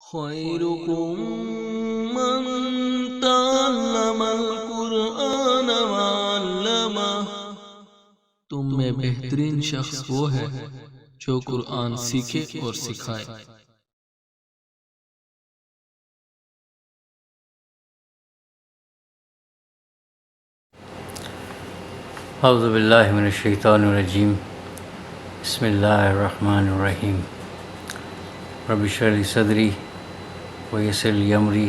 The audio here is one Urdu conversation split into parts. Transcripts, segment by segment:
خيركم من تعلم القرآن وعلمه۔ تم میں بہترین شخص وہ ہے جو قرآن سیکھے اور سکھائے۔ اعوذ باللہ من الشیطان الرجیم، بسم اللہ الرحمن الرحیم۔ رب اشرح لی صدری ویسر لی امری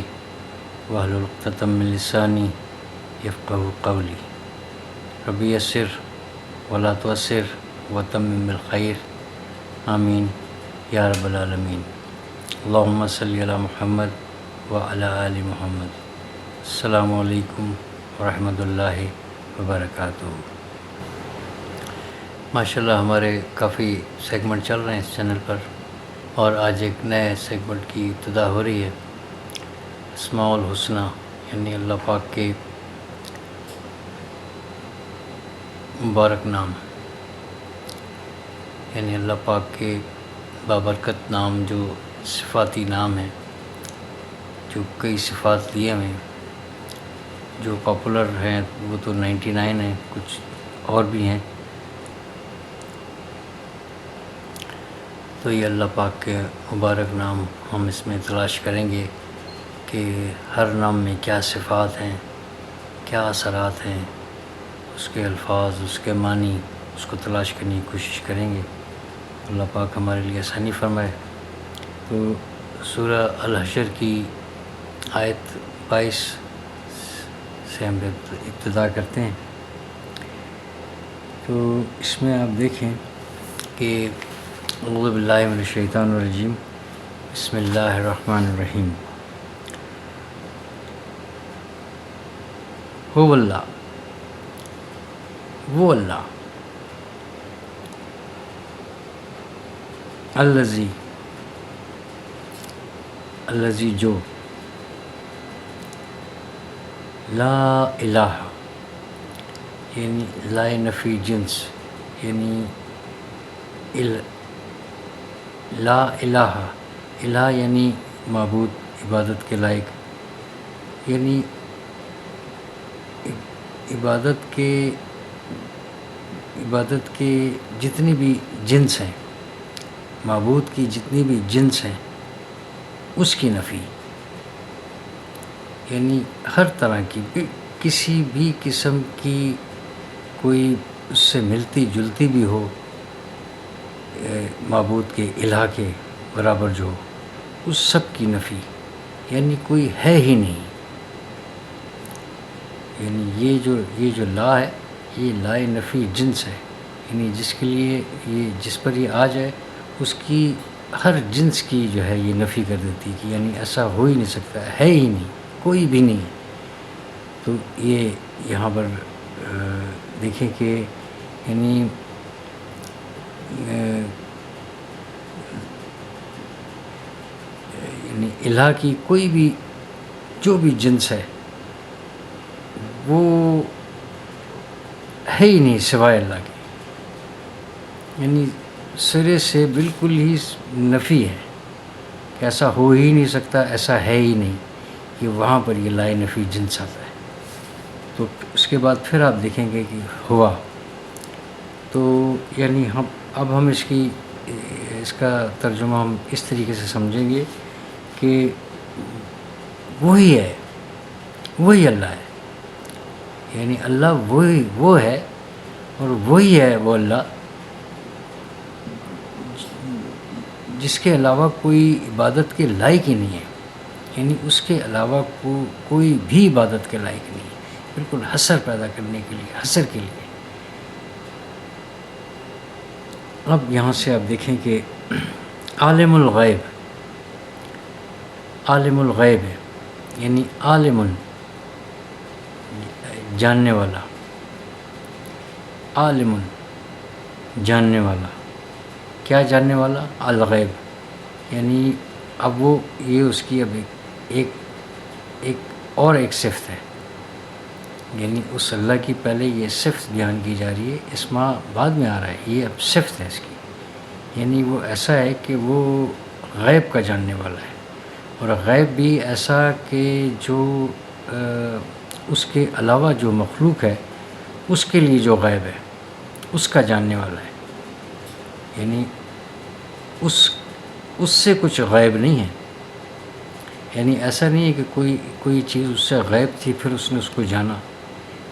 واحلل عقدۃ من لسانی یفقہوا قولی۔ رب یسر ولا تعسر وتمم بالخیر، آمین یا رب العالمین۔ اللہم صلی علی محمد وعلی آل محمد۔ السلام علیکم ورحمۃ اللہ وبرکاتہ۔ ماشاءاللہ ہمارے کافی سیگمنٹ چل رہے ہیں اس چینل پر، اور آج ایک نئے سیگمنٹ کی ابتدا ہو رہی ہے۔ اسماء الحسنی، یعنی اللہ پاک کے مبارک نام، یعنی اللہ پاک کے بابرکت نام، جو صفاتی نام ہیں، جو کئی صفات لیے ہوئے ہیں۔ جو پاپولر ہیں وہ تو 99 ہیں، کچھ اور بھی ہیں۔ تو یہ اللہ پاک کے مبارک نام ہم اس میں تلاش کریں گے کہ ہر نام میں کیا صفات ہیں، کیا اثرات ہیں، اس کے الفاظ، اس کے معنی، اس کو تلاش کرنے کی کوشش کریں گے۔ اللہ پاک ہمارے لیے آسانی فرمائے۔ تو سورہ الحشر کی آیت 22 سے ہم ابتدا کرتے ہیں۔ تو اس میں آپ دیکھیں کہ اعوذ باللہ من الشیطان الرجیم، بسم اللہ الرحمن الرحیم۔ هو اللہ، وہ اللہ، الذی جو، لا الہ، یعنی لا نفی جنس، یعنی لا الہ، الہ یعنی معبود، عبادت کے لائق، یعنی عبادت کے جتنی بھی جنس ہیں، معبود کی جتنی بھی جنس ہیں، اس کی نفی، یعنی ہر طرح کی کسی بھی قسم کی کوئی اس سے ملتی جلتی بھی ہو، معبود کے، الہ کے برابر جو ہو، اس سب کی نفی، یعنی کوئی ہے ہی نہیں۔ یعنی یہ جو لا ہے، یہ لا نفی جنس ہے، یعنی جس کے لیے جس پر یہ آ جائے، اس کی ہر جنس کی جو ہے یہ نفی کر دیتی کہ یعنی ایسا ہو ہی نہیں سکتا، ہے ہی نہیں، کوئی بھی نہیں۔ تو یہ یہاں پر دیکھیں کہ یعنی الہ کی کوئی بھی جو بھی جنس ہے وہ ہے ہی نہیں سوائے اللہ کے، یعنی سرے سے بالکل ہی نفی ہے کہ ایسا ہو ہی نہیں سکتا، ایسا ہے ہی نہیں۔ کہ وہاں پر یہ لا نفی جنس آتا ہے۔ تو اس کے بعد پھر آپ دیکھیں گے کہ ہوا، تو یعنی اب ہم اس کا ترجمہ ہم اس طریقے سے سمجھیں گے کہ وہی ہے، وہی اللہ ہے، یعنی اللہ وہ ہے، اور وہی ہے وہ اللہ جس کے علاوہ کوئی عبادت کے لائق ہی نہیں ہے، یعنی اس کے علاوہ کوئی بھی عبادت کے لائق نہیں ہے، بالکل حصر پیدا کرنے کے لیے، حصر کے لیے۔ اب یہاں سے آپ دیکھیں کہ عالم الغیب، عالم الغیب ہے، یعنی عالم جاننے والا، عالم جاننے والا، کیا جاننے والا؟ الغیب، یعنی اب وہ یہ اس کی اب ایک صفت ہے، یعنی اس اللہ کی پہلے یہ صفت بیان کی جا رہی ہے، اسما بعد میں آ رہا ہے، یہ اب صفت ہے اس کی، یعنی وہ ایسا ہے کہ وہ غیب کا جاننے والا ہے، اور غیب بھی ایسا کہ جو اس کے علاوہ جو مخلوق ہے اس کے لیے جو غیب ہے اس کا جاننے والا ہے، یعنی اس سے کچھ غیب نہیں ہے، یعنی ایسا نہیں ہے کہ کوئی چیز اس سے غیب تھی پھر اس نے اس کو جانا،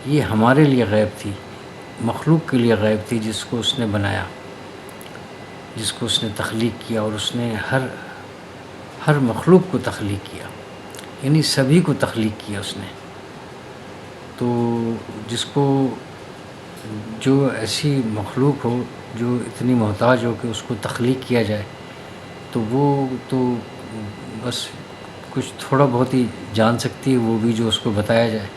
یہ ہمارے لیے غیب تھی، مخلوق کے لیے غیب تھی جس کو اس نے بنایا، جس کو اس نے تخلیق کیا، اور اس نے ہر مخلوق کو تخلیق کیا، یعنی سبھی کو تخلیق کیا اس نے. تو جس کو جو ایسی مخلوق ہو جو اتنی محتاج ہو کہ اس کو تخلیق کیا جائے تو وہ تو بس کچھ تھوڑا بہت ہی جان سکتی ہے، وہ بھی جو اس کو بتایا جائے،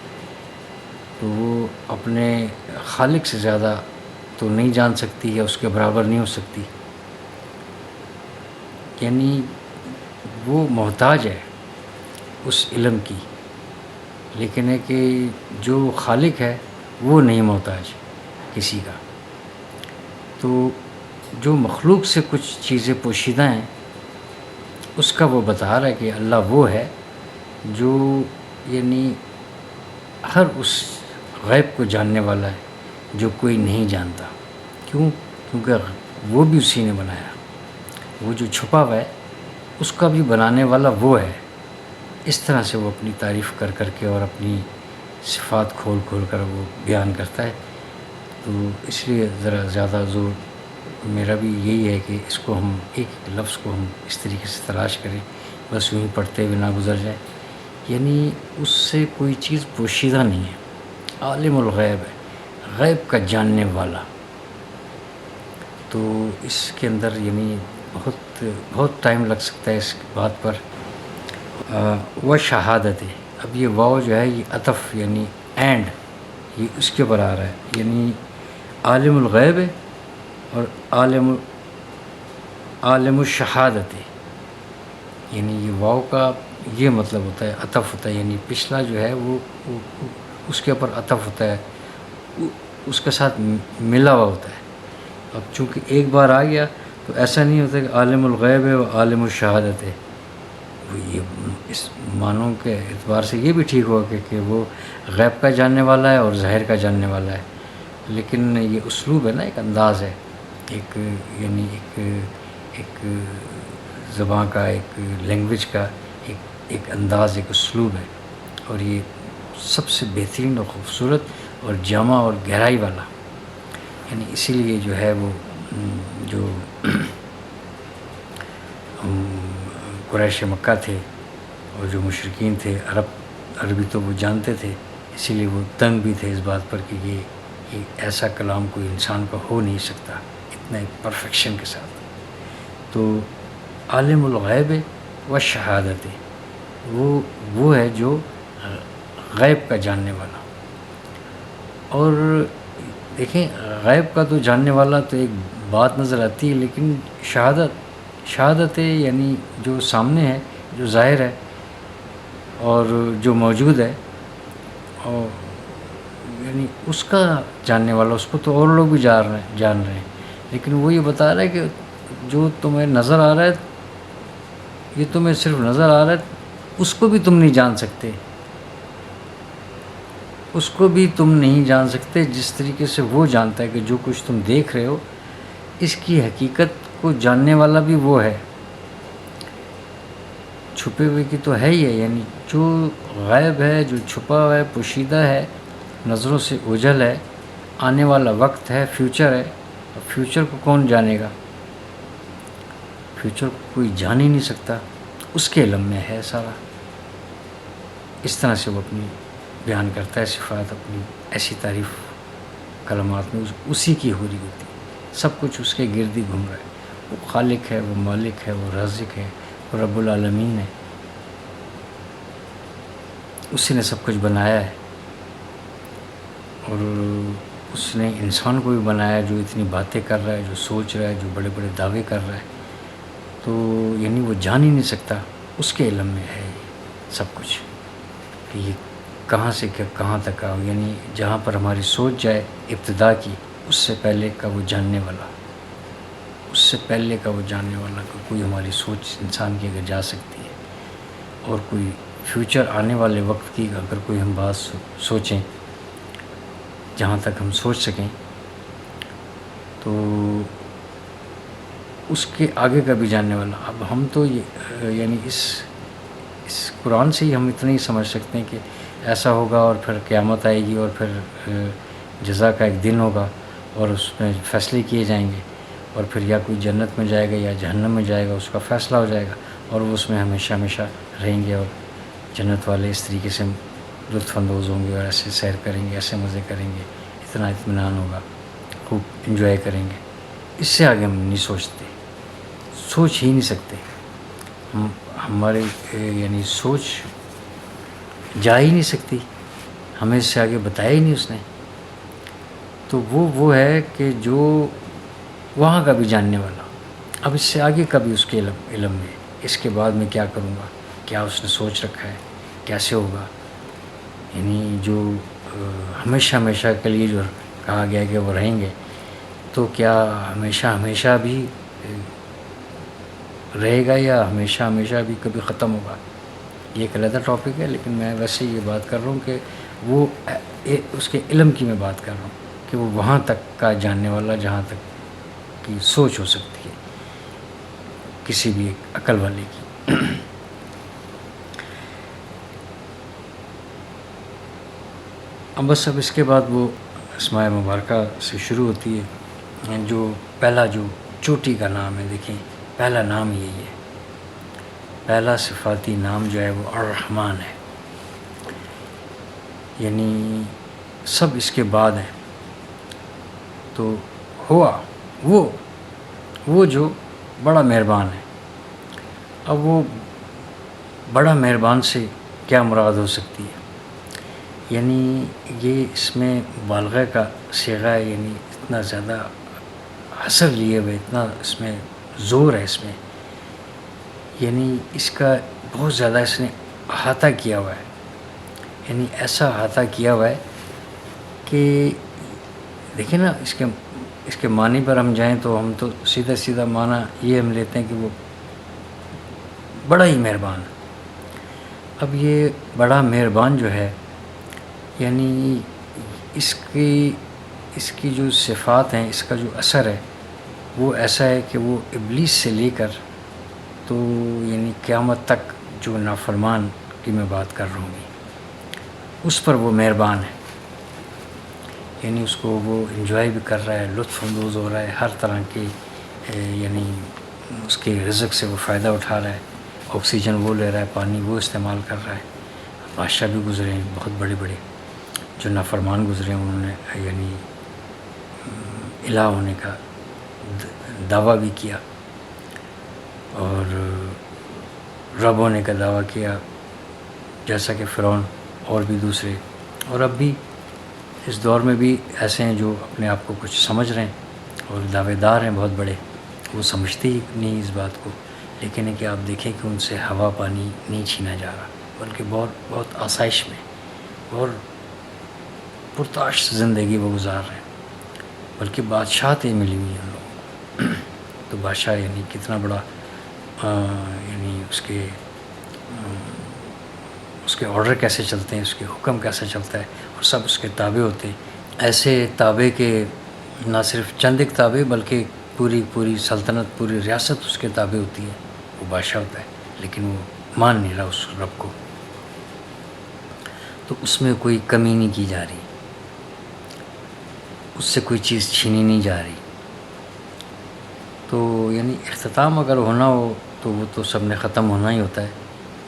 تو وہ اپنے خالق سے زیادہ تو نہیں جان سکتی یا اس کے برابر نہیں ہو سکتی، یعنی وہ محتاج ہے اس علم کی، لیکن ہے کہ جو خالق ہے وہ نہیں محتاج کسی کا. تو جو مخلوق سے کچھ چیزیں پوشیدہ ہیں اس کا وہ بتا رہا ہے کہ اللہ وہ ہے جو یعنی ہر اس غیب کو جاننے والا ہے جو کوئی نہیں جانتا. کیونکہ وہ بھی اسی نے بنایا، وہ جو چھپا ہوا ہے اس کا بھی بنانے والا وہ ہے. اس طرح سے وہ اپنی تعریف کر کر کے اور اپنی صفات کھول کھول کر وہ بیان کرتا ہے. تو اس لیے ذرا زیادہ زور میرا بھی یہی ہے کہ اس کو ہم ایک لفظ کو ہم اس طریقے سے تلاش کریں، بس یوں ہی پڑھتے ہوئے نہ گزر جائے. یعنی اس سے کوئی چیز پوشیدہ نہیں ہے، عالم الغیب ہے، غیب کا جاننے والا. تو اس کے اندر یعنی بہت ٹائم لگ سکتا ہے اس بات پر. و شہادت، اب یہ واو جو ہے یہ عطف یعنی اینڈ، یہ اس کے اوپر آ رہا ہے، یعنی عالم الغیب ہے اور عالم الشہادت، یعنی یہ واو کا یہ مطلب ہوتا ہے عطف ہوتا ہے، یعنی پچھلا جو ہے وہ اس کے اوپر عطف ہوتا ہے، اس کے ساتھ ملا ہوا ہوتا ہے. اب چونکہ ایک بار آ گیا تو ایسا نہیں ہوتا کہ عالم الغیب ہے و عالم الشہادت ہے. یہ اس معنوں کے اعتبار سے یہ بھی ٹھیک ہوگا کہ وہ غیب کا جاننے والا ہے اور ظاہر کا جاننے والا ہے، لیکن یہ اسلوب ہے نا، ایک انداز ہے، یعنی ایک زبان کا، ایک لینگویج کا ایک انداز، ایک اسلوب ہے، اور یہ سب سے بہترین اور خوبصورت اور جامع اور گہرائی والا. یعنی اسی لیے جو ہے وہ جو قریش مکہ تھے اور جو مشرکین تھے عربی تو وہ جانتے تھے، اسی لیے وہ تنگ بھی تھے اس بات پر کہ یہ ایسا کلام کوئی انسان کا ہو نہیں سکتا اتنا پرفیکشن کے ساتھ. تو عالم الغیب و شہادت، وہ ہے جو غیب کا جاننے والا. اور دیکھیں غیب کا تو جاننے والا تو ایک بات نظر آتی ہے، لیکن شہادت یعنی جو سامنے ہے، جو ظاہر ہے اور جو موجود ہے، اور یعنی اس کا جاننے والا، اس کو تو اور لوگ بھی جان رہے ہیں، لیکن وہ یہ بتا رہا ہے کہ جو تمہیں نظر آ رہا ہے، یہ تمہیں صرف نظر آ رہا ہے، اس کو بھی تم نہیں جان سکتے، اس کو بھی تم نہیں جان سکتے جس طریقے سے وہ جانتا ہے کہ جو کچھ تم دیکھ رہے ہو اس کی حقیقت کو جاننے والا بھی وہ ہے. چھپے ہوئے کی تو ہے ہی ہے، یعنی جو غائب ہے، جو چھپا ہوا ہے، پوشیدہ ہے، نظروں سے اوجھل ہے، آنے والا وقت ہے، فیوچر ہے. اب فیوچر کو کون جانے گا؟ فیوچر کو کوئی جان ہی نہیں سکتا، اس کے علم میں ہے سارا. اس طرح سے وہ اپنی بیان کرتا ہے صفات، اپنی ایسی تعریف کلمات میں اسی کی ہو رہی ہوتی، سب کچھ اس کے گرد ہی گھوم رہا ہے. وہ خالق ہے، وہ مالک ہے، وہ رازق ہے، وہ رب العالمین ہے، اسی نے سب کچھ بنایا ہے. اور اس نے انسان کو بھی بنایا جو اتنی باتیں کر رہا ہے، جو سوچ رہا ہے، جو بڑے بڑے دعوے کر رہا ہے. تو یعنی وہ جان ہی نہیں سکتا، اس کے علم میں ہے سب کچھ کہ یہ کہاں سے کہاں تک آؤ، یعنی جہاں پر ہماری سوچ جائے ابتدا کی، اس سے پہلے کا وہ جاننے والا، اس سے پہلے کا وہ جاننے والا، کوئی ہماری سوچ انسان کی اگر جا سکتی ہے اور کوئی فیوچر آنے والے وقت کی اگر کوئی ہم بات سوچیں، جہاں تک ہم سوچ سکیں، تو اس کے آگے کا بھی جاننے والا. اب ہم تو یعنی اس قرآن سے ہی ہم اتنا ہی سمجھ سکتے ہیں کہ ایسا ہوگا اور پھر قیامت آئے گی اور پھر جزا کا ایک دن ہوگا اور اس میں فیصلے کیے جائیں گے، اور پھر یا کوئی جنت میں جائے گا یا جہنم میں جائے گا، اس کا فیصلہ ہو جائے گا، اور وہ اس میں ہمیشہ ہمیشہ رہیں گے، اور جنت والے اس طریقے سے لطف اندوز ہوں گے اور ایسے سیر کریں گے، ایسے مزے کریں گے، اتنا اطمینان ہوگا، خوب انجوائے کریں گے. اس سے آگے ہم نہیں سوچتے، سوچ ہی نہیں سکتے. ہمارے یعنی سوچ جا ہی نہیں سکتی، ہمیں اس سے آگے بتایا ہی نہیں اس نے. تو وہ ہے کہ جو وہاں کا بھی جاننے والا. اب اس سے آگے کا بھی اس کے علم میں، اس کے بعد میں کیا کروں گا، کیا اس نے سوچ رکھا ہے، کیسے ہوگا. یعنی جو ہمیشہ ہمیشہ کے لیے جو کہا گیا کہ وہ رہیں گے، تو کیا ہمیشہ ہمیشہ بھی رہے گا یا ہمیشہ ہمیشہ بھی کبھی ختم ہوگا. یہ ایک علیحدہ ٹاپک ہے، لیکن میں ویسے یہ بات کر رہا ہوں کہ وہ اس کے علم کی میں بات کر رہا ہوں کہ وہ وہاں تک کا جاننے والا جہاں تک کی سوچ ہو سکتی ہے کسی بھی عقل والے کی. اب اس کے بعد وہ اسماء مبارکہ سے شروع ہوتی ہے. جو پہلا جو چوٹی کا نام ہے، دیکھیں پہلا نام یہی ہے، پہلا صفاتی نام جو ہے وہ الرحمن ہے. یعنی سب اس کے بعد ہیں. تو ہوا وہ جو بڑا مہربان ہے. اب وہ بڑا مہربان سے کیا مراد ہو سکتی ہے؟ یعنی یہ اس میں مبالغہ کا صیغہ ہے، یعنی اتنا زیادہ حسر لیے ہوئے، اتنا اس میں زور ہے اس میں، یعنی اس کا بہت زیادہ اس نے احاطہ کیا ہوا ہے. یعنی ایسا احاطہ کیا ہوا ہے کہ دیکھیں نا، اس کے معنی پر ہم جائیں تو ہم تو سیدھا معنی یہ ہم لیتے ہیں کہ وہ بڑا ہی مہربان. اب یہ بڑا مہربان جو ہے، یعنی اس کی جو صفات ہیں، اس کا جو اثر ہے وہ ایسا ہے کہ وہ ابلیس سے لے کر تو یعنی قیامت تک جو نافرمان کی میں بات کر رہا ہوں، اس پر وہ مہربان ہے. یعنی اس کو وہ انجوائے بھی کر رہا ہے، لطف اندوز ہو رہا ہے، ہر طرح کی یعنی اس کے رزق سے وہ فائدہ اٹھا رہا ہے. آکسیجن وہ لے رہا ہے، پانی وہ استعمال کر رہا ہے. بادشاہ بھی گزرے ہیں بہت بڑے بڑے، جو نافرمان گزرے ہیں، انہوں نے یعنی الہ ہونے کا دعویٰ بھی کیا اور رب ہونے کا دعویٰ کیا، جیسا کہ فرعون اور بھی دوسرے. اور اب بھی اس دور میں بھی ایسے ہیں جو اپنے آپ کو کچھ سمجھ رہے ہیں اور دعوے دار ہیں بہت بڑے. وہ سمجھتے ہی نہیں اس بات کو، لیکن ہے کہ آپ دیکھیں کہ ان سے ہوا پانی نہیں چھینا جا رہا، بلکہ بہت بہت آسائش میں اور پرتعاش زندگی وہ گزار رہے ہیں، بلکہ بادشاہتیں ملی ہوئی ہیں ان لوگوں کو. تو بادشاہ یعنی کتنا بڑا یعنی اس کے آرڈر کیسے چلتے ہیں، اس کے حکم کیسے چلتا ہے، اور سب اس کے تابع ہوتے ہیں. ایسے تابع کہ نہ صرف چند ایک تابع، بلکہ پوری سلطنت، پوری ریاست اس کے تابع ہوتی ہے. وہ بادشاہ ہوتا ہے لیکن وہ مان نہیں رہا اس رب کو. تو اس میں کوئی کمی نہیں کی جا رہی، اس سے کوئی چیز چھینی نہیں جا رہی. تو یعنی اختتام اگر ہونا ہو تو وہ تو سب نے ختم ہونا ہی ہوتا ہے.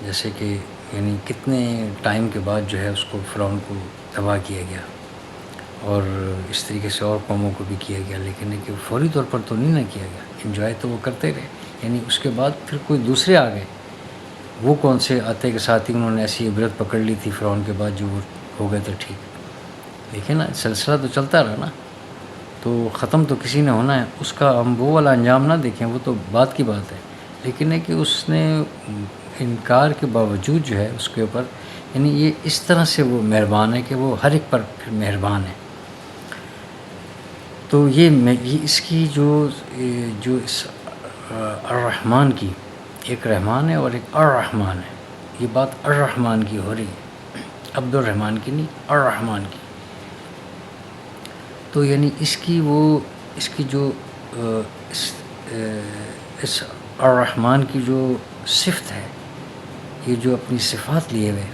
جیسے کہ یعنی کتنے ٹائم کے بعد جو ہے اس کو فرعون کو تباہ کیا گیا، اور اس طریقے سے اور قوموں کو بھی کیا گیا، لیکن کہ فوری طور پر تو نہیں نہ کیا گیا. انجوائے تو وہ کرتے رہے. یعنی اس کے بعد پھر کوئی دوسرے آ گئے. وہ کون سے آتے کے ساتھ ہی انہوں نے ایسی عبرت پکڑ لی تھی فرعون کے بعد، جو وہ ہو گئے تو ٹھیک. دیکھیں نا، سلسلہ تو چلتا رہا نا، تو ختم تو کسی نے ہونا ہے. اس کا ہم وہ والا انجام نہ دیکھیں، وہ تو بات کی بات ہے. لیکن ہے کہ اس نے انکار کے باوجود جو ہے اس کے اوپر، یعنی یہ اس طرح سے وہ مہربان ہے کہ وہ ہر ایک پر پھر مہربان ہے. تو یہ اس کی جو اس الرحمن کی، ایک رحمان ہے اور ایک الرحمن ہے. یہ بات الرحمن کی ہو رہی ہے، عبد الرحمن کی نہیں، الرحمن کی. تو یعنی اس کی جو اس الرحمن کی جو صفت ہے، یہ جو اپنی صفات لیے ہوئے،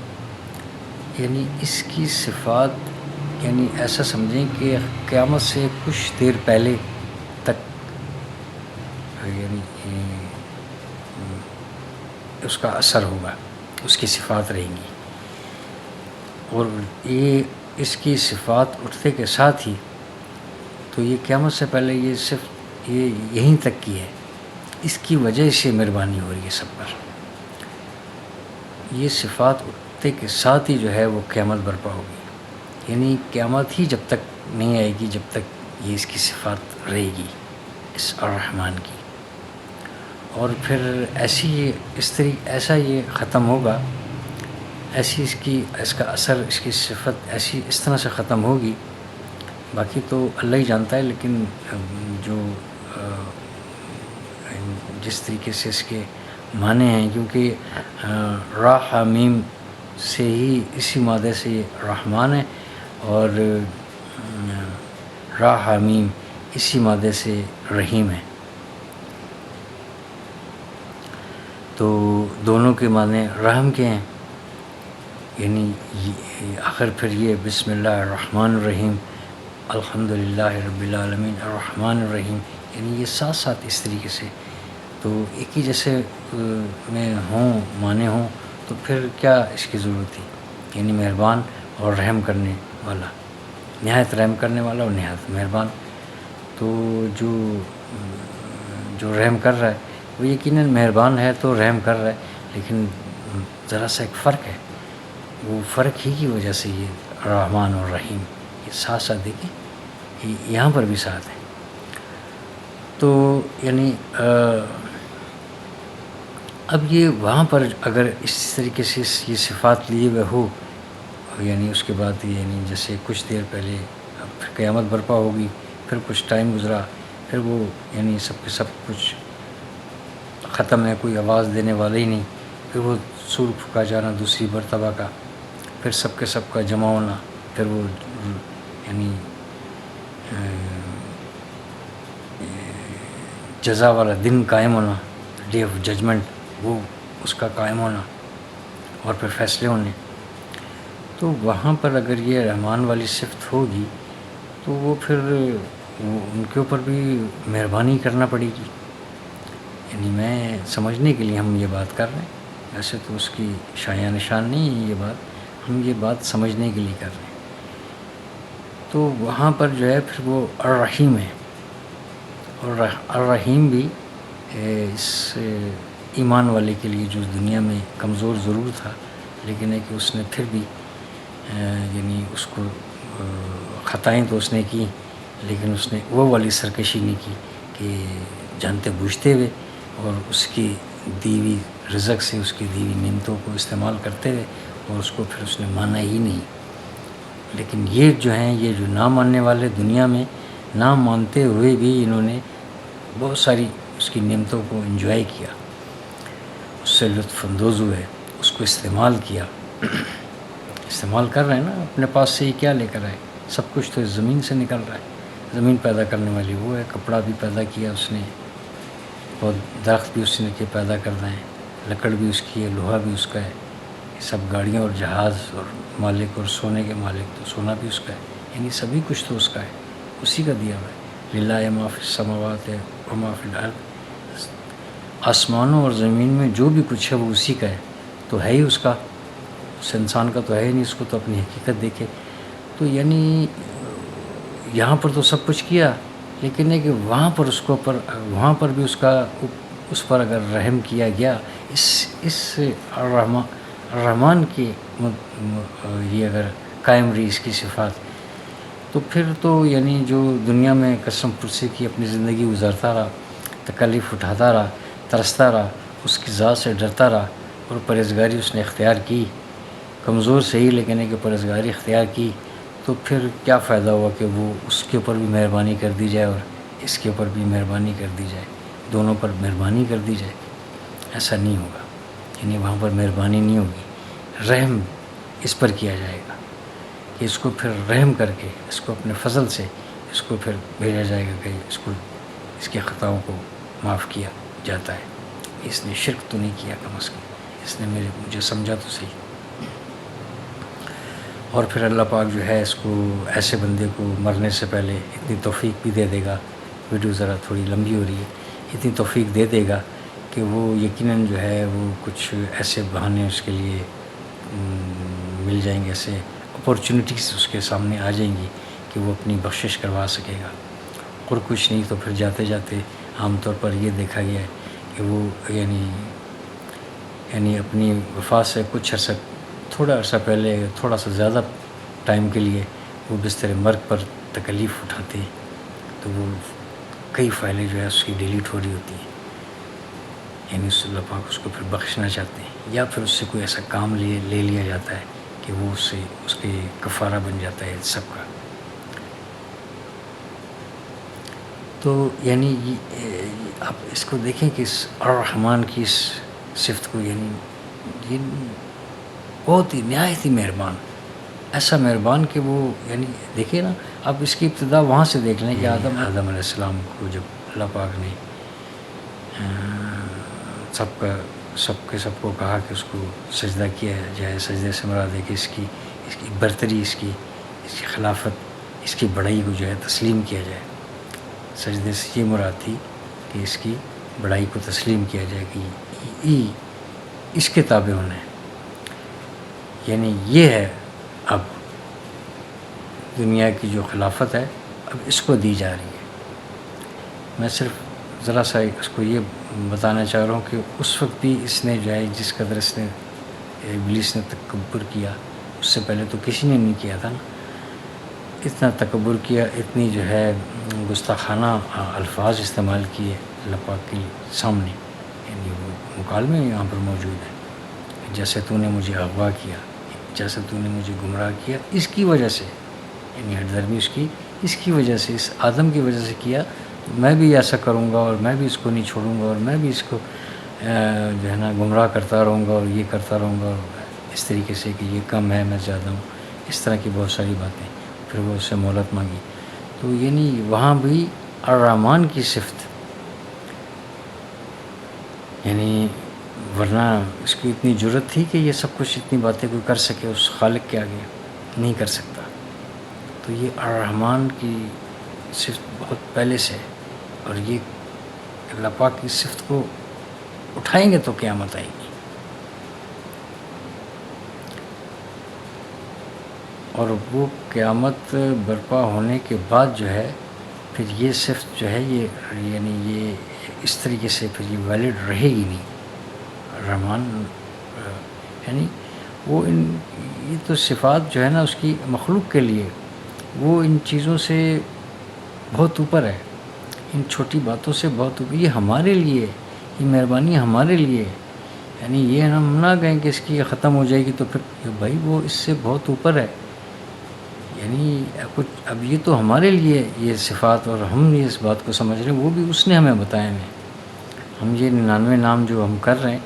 یعنی اس کی صفات یعنی ایسا سمجھیں کہ قیامت سے کچھ دیر پہلے تک یعنی اس کا اثر ہوگا، اس کی صفات رہیں گی. اور یہ اس کی صفات اٹھتے کے ساتھ ہی تو یہ قیامت سے پہلے یہ صرف یہیں تک کی ہے. اس کی وجہ سے مہربانی ہو رہی ہے سب پر. یہ صفات اٹھتے کے ساتھ ہی جو ہے وہ قیامت برپا ہوگی. یعنی قیامت ہی جب تک نہیں آئے گی جب تک یہ اس کی صفات رہے گی اس الرحمن کی. اور پھر ایسا یہ ختم ہوگا، ایسی اس کا اثر، اس کی صفت ایسی اس طرح سے ختم ہوگی. باقی تو اللہ ہی جانتا ہے، لیکن جو جس طریقے سے اس کے معنی ہیں، کیونکہ را حمیم سے ہی اسی مادے سے یہ رحمان ہے، اور را حمیم اسی مادے سے رحیم ہے. تو دونوں کے معنی رحم کے ہیں. یعنی آخر پھر یہ بسم اللہ الرحمن الرحیم، الحمدللہ رب العالمین الرحمن الرحیم، یعنی یہ ساتھ ساتھ اس طریقے سے تو ایک ہی جیسے میں ہوں، معنی ہوں، تو پھر کیا اس کی ضرورت تھی. یعنی مہربان اور رحم کرنے والا، نہایت رحم کرنے والا اور نہایت مہربان. تو جو رحم کر رہا ہے وہ یقیناً مہربان ہے تو رحم کر رہا ہے، لیکن ذرا سا ایک فرق ہے. وہ فرق ہی کی وجہ سے یہ رحمان اور رحیم یہ ساتھ ساتھ دیکھیں، یہاں پر بھی ساتھ ہے. تو یعنی اب یہ وہاں پر اگر اس طریقے سے یہ صفات لیے ہوئے ہو، یعنی اس کے بعد یعنی جیسے کچھ دیر پہلے اب پھر قیامت برپا ہوگی، پھر کچھ ٹائم گزرا، پھر وہ یعنی سب کے سب کچھ ختم ہے، کوئی آواز دینے والا ہی نہیں. پھر وہ سور پھونکا جانا دوسری مرتبہ کا، پھر سب کے سب کا جمع ہونا، پھر وہ یعنی جزا والا دن قائم ہونا، ڈے آف ججمنٹ، وہ اس کا قائم ہونا اور پھر فیصلے ہونے. تو وہاں پر اگر یہ رحمان والی صفت ہوگی تو وہ پھر ان کے اوپر بھی مہربانی کرنا پڑے گی. یعنی میں سمجھنے کے لیے ہم یہ بات کر رہے ہیں، ویسے تو اس کی شایع نشان نہیں ہے یہ بات، ہم یہ بات سمجھنے کے لیے کر رہے ہیں. تو وہاں پر جو ہے پھر وہ الرحیم ہے، اور الرحیم بھی اس ایمان والے کے لیے جو دنیا میں کمزور ضرور تھا، لیکن ہے کہ اس نے پھر بھی یعنی اس کو خطائیں تو اس نے کی، لیکن اس نے وہ والی سرکشی نہیں کی کہ جانتے بوجھتے ہوئے اور اس کی دیوی رزق سے، اس کی دیوی نعمتوں کو استعمال کرتے ہوئے، اور اس کو پھر اس نے مانا ہی نہیں. لیکن یہ جو ہیں، یہ جو نہ ماننے والے دنیا میں نہ مانتے ہوئے بھی انہوں نے بہت ساری اس کی نعمتوں کو انجوائے کیا، اس سے لطف اندوز ہوئے، اس کو استعمال کیا. استعمال کر رہے ہیں نا، اپنے پاس سے ہی کیا لے کر آئے، سب کچھ تو اس زمین سے نکل رہا ہے. زمین پیدا کرنے والی وہ ہے، کپڑا بھی پیدا کیا اس نے، اور درخت بھی اس نے کے پیدا کر رہے ہیں، لکڑ بھی اس کی ہے، لوہا بھی اس کا ہے. سب گاڑیاں اور جہاز اور مالک، اور سونے کے مالک تو سونا بھی اس کا ہے. یعنی سبھی کچھ تو اس کا ہے، اسی کا دیا ہوا ہے. للہ ما فی السماوات و ما فی الارض، آسمانوں اور زمین میں جو بھی کچھ ہے وہ اسی کا ہے، تو ہے ہی اس کا، اس انسان کا تو ہے ہی نہیں، اس کو تو اپنی حقیقت دیکھے. تو یعنی یہاں پر تو سب کچھ کیا، لیکن ہے کہ وہاں پر اس کو وہاں پر بھی اس پر اگر رحم کیا گیا، اس الرحمن کی یہ اگر قائم رہی اس کی صفات، تو پھر تو یعنی جو دنیا میں قسم پرسی کی اپنی زندگی گزارتا رہا، تکلیف اٹھاتا رہا، ترستا رہا، اس کی ذات سے ڈرتا رہا، اور پرہیزگاری اس نے اختیار کی، کمزور صحیح لیکن ہے کہ پرہیزگاری اختیار کی، تو پھر کیا فائدہ ہوا کہ وہ اس کے اوپر بھی مہربانی کر دی جائے اور اس کے اوپر بھی مہربانی کر دی جائے، دونوں پر مہربانی کر دی جائے. ایسا نہیں ہوگا. یعنی وہاں پر مہربانی نہیں ہوگی، رحم اس پر کیا جائے گا کہ اس کو پھر رحم کر کے اس کو اپنے فضل سے اس کو پھر بھیجا جائے گا کہ اس کو اس کے خطاؤں کو معاف کیا جاتا ہے. اس نے شرک تو نہیں کیا کم از کم، اس نے مجھے سمجھا تو صحیح. اور پھر اللہ پاک جو ہے اس کو ایسے بندے کو مرنے سے پہلے اتنی توفیق بھی دے دے گا. ویڈیو ذرا تھوڑی لمبی ہو رہی ہے. اتنی توفیق دے دے گا کہ وہ یقیناً جو ہے وہ کچھ ایسے بہانے اس کے لیے مل جائیں گے، ایسے اپورچونیٹیز اس کے سامنے آ جائیں گی کہ وہ اپنی بخشش کروا سکے گا. اور کچھ نہیں تو پھر جاتے جاتے عام طور پر یہ دیکھا گیا ہے کہ وہ یعنی اپنی وفات سے کچھ عرصہ تھوڑا عرصہ پہلے تھوڑا سا زیادہ ٹائم کے لیے وہ بستر مرگ پر تکلیف اٹھاتے ہیں تو وہ کئی فائلیں جو ہے اس کی ڈیلیٹ ہو رہی ہوتی ہیں. یعنی اس اللہ پاک اس کو پھر بخشنا چاہتے ہیں، یا پھر اس سے کوئی ایسا کام لے لیا جاتا ہے کہ وہ اس کے کفارہ بن جاتا ہے سب کا. تو یعنی آپ اس کو دیکھیں کہ اس الرحمن کی اس صفت کو، یعنی یہ بہت ہی نہایت ہی مہربان، ایسا مہربان کہ وہ یعنی دیکھیں نا آپ اس کی ابتدا وہاں سے دیکھ لیں کہ آدم علیہ السلام کو جب اللہ پاک نے سب کو کہا کہ اس کو سجدہ کیا جائے، سجدے سے مراد ہے کہ اس کی برتری، اس کی خلافت، اس کی بڑائی کو جو ہے تسلیم کیا جائے. سجدے سے یہ مراد تھی کہ اس کی بڑائی کو تسلیم کیا جائے کہ اس کے تابع ہونا ہے. یعنی یہ ہے اب دنیا کی جو خلافت ہے اب اس کو دی جا رہی ہے. میں صرف ذرا سا اس کو یہ بتانا چاہ رہا ہوں کہ اس وقت بھی اس نے جو ہے جس قدر اس نے ابلیس نے تکبر کیا، اس سے پہلے تو کسی نے نہیں کیا تھا نا. اتنا تکبر کیا، اتنی جو ہے گستاخانہ الفاظ استعمال کیے اللہ پاک کے سامنے. یعنی وہ مکالمے یہاں پر موجود ہیں، جیسے تو نے مجھے اغوا کیا، جیسے تو نے مجھے گمراہ کیا، اس کی وجہ سے، یعنی ہٹ درمی اس کی وجہ سے، اس آدم کی وجہ سے کیا، میں بھی ایسا کروں گا اور میں بھی اس کو نہیں چھوڑوں گا اور میں بھی اس کو جو ہے نا گمراہ کرتا رہوں گا اور یہ کرتا رہوں گا اس طریقے سے کہ یہ کم ہے میں زیادہ ہوں، اس طرح کی بہت ساری باتیں. پھر وہ اس سے مہلت مانگی. تو یعنی وہاں بھی الرحمن کی صفت، یعنی ورنہ اس کی اتنی جرت تھی کہ یہ سب کچھ اتنی باتیں کوئی کر سکے اس خالق کے آگے نہیں کر سکتا. تو یہ الرحمن کی صفت بہت پہلے سے، اور یہ اللہ پاک کی صفت کو اٹھائیں گے تو قیامت آئے گی. اور وہ قیامت برپا ہونے کے بعد جو ہے پھر یہ صفت جو ہے یہ اس طریقے سے پھر یہ ویلڈ رہے گی نہیں. رحمان یعنی وہ یہ تو صفات جو ہے نا اس کی مخلوق کے لیے وہ ان چیزوں سے بہت اوپر ہے، ان چھوٹی باتوں سے بہت اوپر. یہ ہمارے لیے، یہ مہربانی ہمارے لیے، یعنی یہ ہم نہ کہیں کہ اس کی ختم ہو جائے گی تو پھر بھائی وہ اس سے بہت اوپر ہے. یعنی کچھ اب یہ تو ہمارے لیے یہ صفات، اور ہم یہ اس بات کو سمجھ رہے ہیں، وہ بھی اس نے ہمیں بتایا ہے. ہم یہ 99 نام جو ہم کر رہے ہیں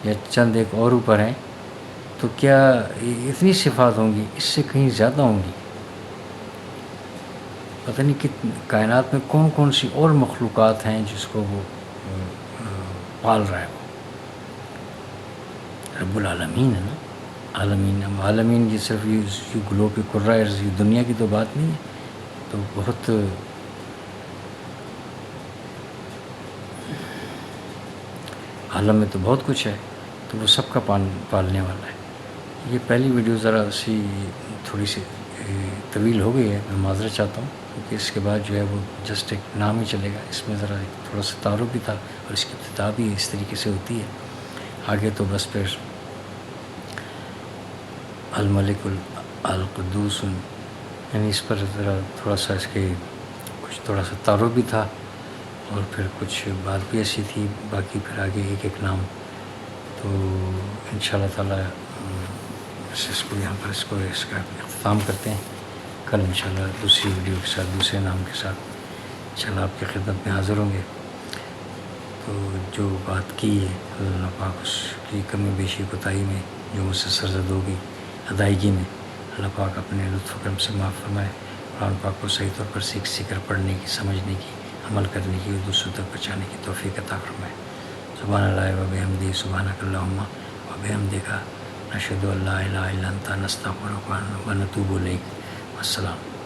یا چند ایک اور اوپر ہیں، تو کیا اتنی صفات ہوں گی؟ اس سے کہیں زیادہ ہوں گی. پتہ نہیں کہ کائنات میں کون کون سی اور مخلوقات ہیں جس کو وہ پال رہا ہے. وہ رب العالمین ہے نا. عالمین یہ صرف یہ گلو پہ کر رہا ہے، یہ دنیا کی تو بات نہیں ہے. تو بہت عالم میں تو بہت کچھ ہے، تو وہ سب کا پالنے والا ہے. یہ پہلی ویڈیو ذرا سی تھوڑی سی طویل ہو گئی ہے، میں معذرت چاہتا ہوں، کیونکہ اس کے بعد جو ہے وہ جسٹ ایک نام ہی چلے گا. اس میں ذرا تھوڑا سا تعارف بھی تھا اور اس کی ابتدا بھی اس طریقے سے ہوتی ہے. آگے تو بس پھر الملک القدوس، یعنی اس پر ذرا تھوڑا سا اس کے کچھ تھوڑا سا تعارف بھی تھا اور پھر کچھ بات بھی ایسی تھی. باقی پھر آگے ایک ایک نام. تو انشاءاللہ تعالیٰ اس کو یہاں پر اس کا اختتام کرتے ہیں. کل انشاءاللہ دوسری ویڈیو کے ساتھ، دوسرے نام کے ساتھ انشاءاللہ آپ کی خدمت میں حاضر ہوں گے. تو جو بات کی ہے اللہ پاک اس کی کمی بیشی کوتاہی میں جو مجھ سے سرزد ہوگی ادائیگی میں اللہ پاک اپنے لطف و کرم سے معاف فرمائے. قرآن پاک کو صحیح طور پر سیکھ کر پڑھنے کی، سمجھنے کی، عمل کرنے کی اور دوسروں تک پہنچانے کی توفیق عطا فرمائے. سبحان اللہ و بحمدہ، سبحانک اللہم و بحمدک، نشہد ان لا الہ الا انت، نستغفرک و نتوب الیک. السلام.